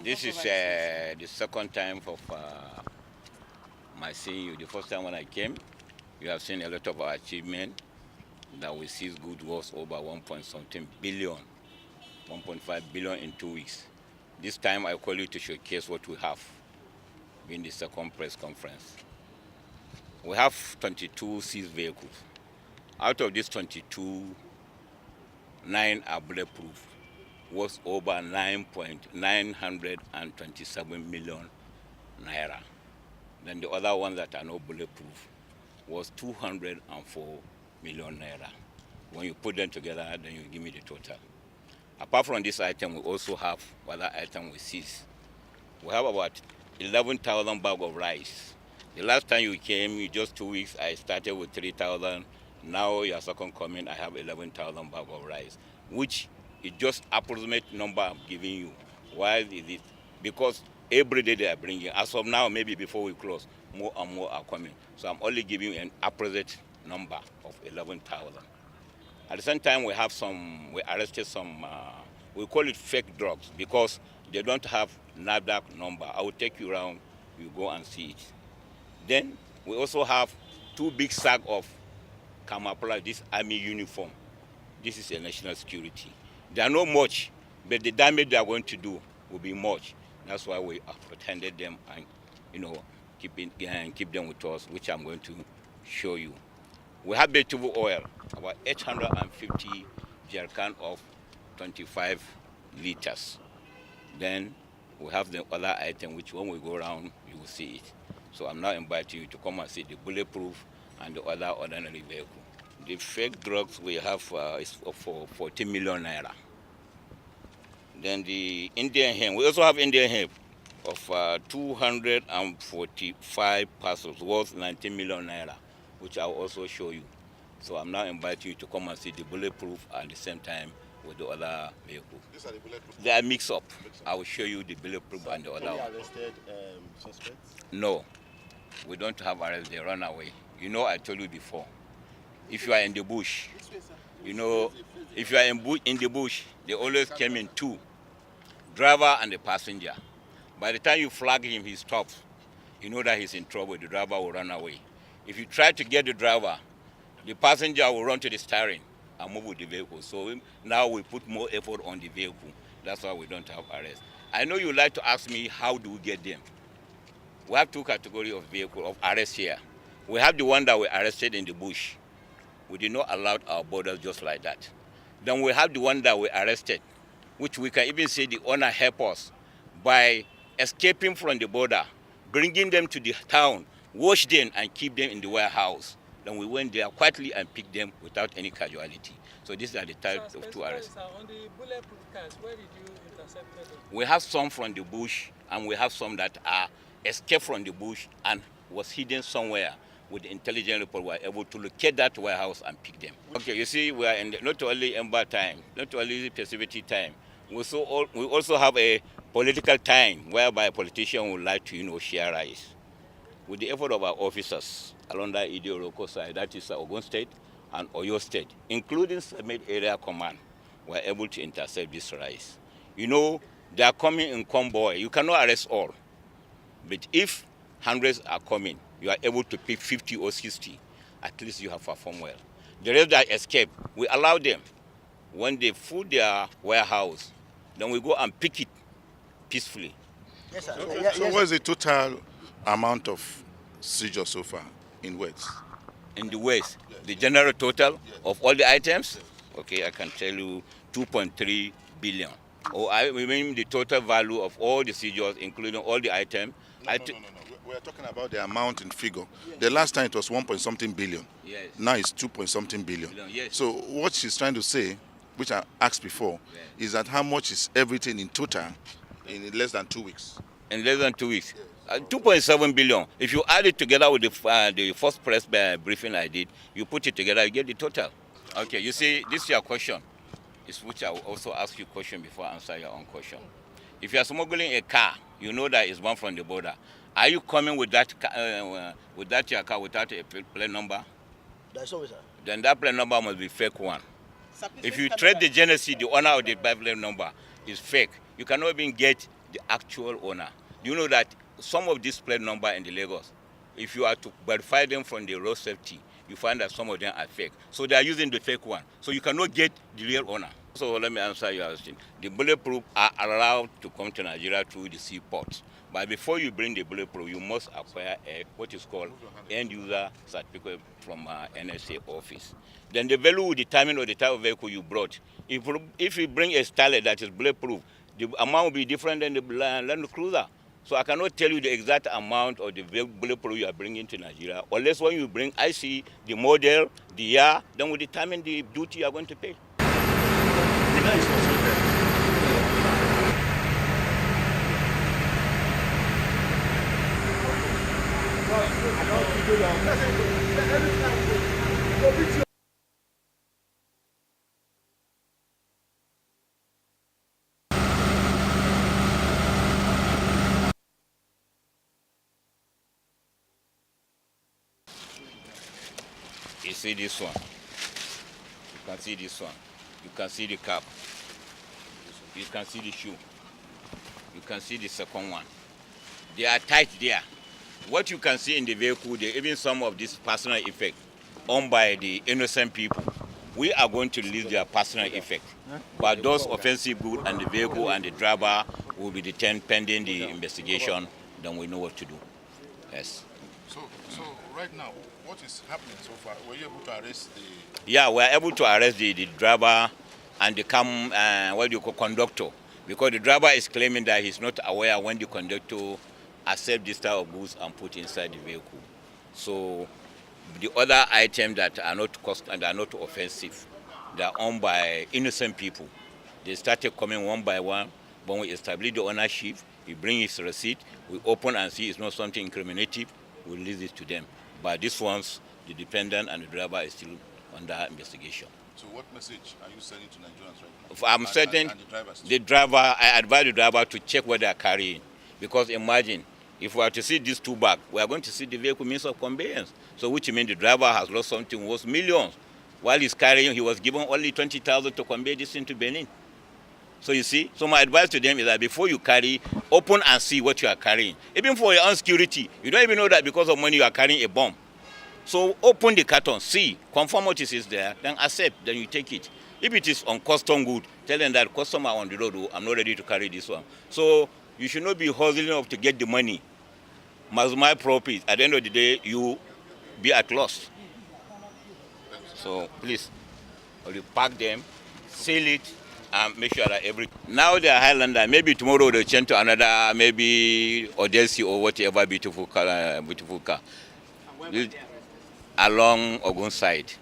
This is the second time of my seeing you. The first time when I came, you have seen a lot of our achievement that we see good was over 1 point something billion, 1.5 billion in 2 weeks. This time I call you to showcase what we have in the second press conference. We have 22 seized vehicles. Out of these 22, 9 are bulletproof, was over 9.927 million naira. Then the other ones that are not bulletproof was 204 million naira. When you put them together, then you give me the total. Apart from this item, we also have other items we seize. We have about 11,000 bags of rice. The last time you came, in just 2 weeks, I started with 3,000. Now your second comment, I have 11,000 bags of rice, which is just approximate number I'm giving you. Why is it? Because every day they are bringing. As of now, maybe before we close, more and more are coming. So I'm only giving you an approximate number of 11,000. At the same time, we arrested some, we call it fake drugs because they don't have NAFDAC number. I will take you around, you go and see it. Then we also have 2 big sacks of camouflage, this army uniform. This is a national security. They are not much, but the damage they are going to do will be much. That's why we apprehended them and, keep them with us, which I'm going to show you. We have vegetable oil, about 850 jerrycan of 25 liters. Then we have the other item, which when we go around, you will see it. So I'm now inviting you to come and see the bulletproof and the other ordinary vehicle. The fake drugs we have is for 40 million naira. Then the Indian hemp, we also have Indian hemp of 245 parcels worth 19 million naira, which I'll also show you. So I'm now inviting you to come and see the bulletproof at the same time with the other vehicle. These are the bulletproof? They are mixed up. I will show you the bulletproof and the other one. Arrested suspects? No, we don't have arrest. They run away. You know, I told you before, if you are in the bush, if you are in the bush, they always came in 2, driver and the passenger. By the time you flag him, he stops. You know that he's in trouble. The driver will run away. If you try to get the driver, the passenger will run to the steering and move with the vehicle. So now we put more effort on the vehicle. That's why we don't have arrest. I know you like to ask me, how do we get them? We have 2 categories of vehicle of arrest here. We have the one that we arrested in the bush. We did not allow our borders just like that. Then we have the one that we arrested, which we can even say the owner helped us by escaping from the border, bringing them to the town, wash them and keep them in the warehouse. Then we went there quietly and picked them without any casualty. So these are the types of 2 arrests. On the bulletproof cars, where did you intercept them? We have some from the bush and we have some that are escaped from the bush and was hidden somewhere. With the intelligence report, we were able to locate that warehouse and pick them. Okay, you see, we are in not only ember time, not only festivity time, we also have a political time whereby politicians would like to, share rice. With the effort of our officers along that Idioroko side, that is Ogun State and Oyo State, including Summit Area Command, we are able to intercept this rice. They are coming in convoy. You cannot arrest all. But if hundreds are coming, you are able to pick 50 or 60. At least you have performed well. The rest that escape, we allow them. When they fill their warehouse, then we go and pick it peacefully. Yes, sir. So what is the total amount of seizure so far in West? In the West, the general total of all the items? Okay, I can tell you 2.3 billion. Or I mean the total value of all the seizures, including all the items. No. We are talking about the amount in figure. Yes. The last time it was 1 point something billion. Yes. Now it's 2 point something billion. Yes. So what she's trying to say, which I asked before, is that how much is everything in total in less than 2 weeks? In less than 2 weeks? 2.7 billion. If you add it together with the first press briefing I did, you put it together, you get the total. Okay, you see, this is your question, is which I will also ask you a question before I answer your own question. If you are smuggling a car, you know that it's one from the border. Are you coming with that your car without a plate number? That's always, sir. Then that plate number must be fake one. If you trace the genesis, the owner of the plate number is fake. You cannot even get the actual owner. Do you know that some of these plate number in the Lagos, if you are to verify them from the road safety, you find that some of them are fake. So they are using the fake one. So you cannot get the real owner. So let me answer your question. The Bulletprove are allowed to come to Nigeria through the seaports. But before you bring the Bulletprove, you must acquire what is called end user certificate from NSA office. Then the value will determine on the type of vehicle you brought. If you bring a Starlet that is Bulletprove, the amount will be different than the Land Cruiser. So I cannot tell you the exact amount of the Bulletprove you are bringing to Nigeria, unless when you bring, I see the model, the year, then we determine the duty you are going to pay. You see this one. You can see this one. You can see the cap. You can see the shoe. You can see the second one. They are tight there. What you can see in the vehicle, even some of this personal effect owned by the innocent people, we are going to release their personal effect. But those offensive goods and the vehicle and the driver will be detained pending the investigation. Then we know what to do. Yes. So right now, what is happening so far? Were you able to arrest the... Yeah, we are able to arrest the driver and the conductor, because the driver is claiming that he's not aware when the conductor accept this type of goods and put inside the vehicle. So the other items that are not offensive, they are owned by innocent people. They started coming one by one. When we establish the ownership, we bring his receipt, we open and see it's not something incriminative, we release it to them. But these ones, the dependent and the driver is still under investigation. So what message are you sending to Nigerians right now? If I'm certain the driver, I advise the driver to check what they are carrying. Because imagine, if we are to see these two bags, we are going to see the vehicle means of conveyance. So which means the driver has lost something worth millions. While he's carrying, he was given only 20,000 to convey this into Benin. So you see, so my advice to them is that before you carry, open and see what you are carrying. Even for your own security, you don't even know that because of money you are carrying a bomb. So open the carton, see, confirm what is there, then accept, then you take it. If it is on custom good, tell them that customer on the road, oh, I'm not ready to carry this one. So you should not be hustling up to get the money. My profit. At the end of the day, you be at loss. So please, you pack them, seal it, and make sure that now they are Highlander. Maybe tomorrow they'll change to another, maybe Odyssey or whatever beautiful car. Along Ogun side.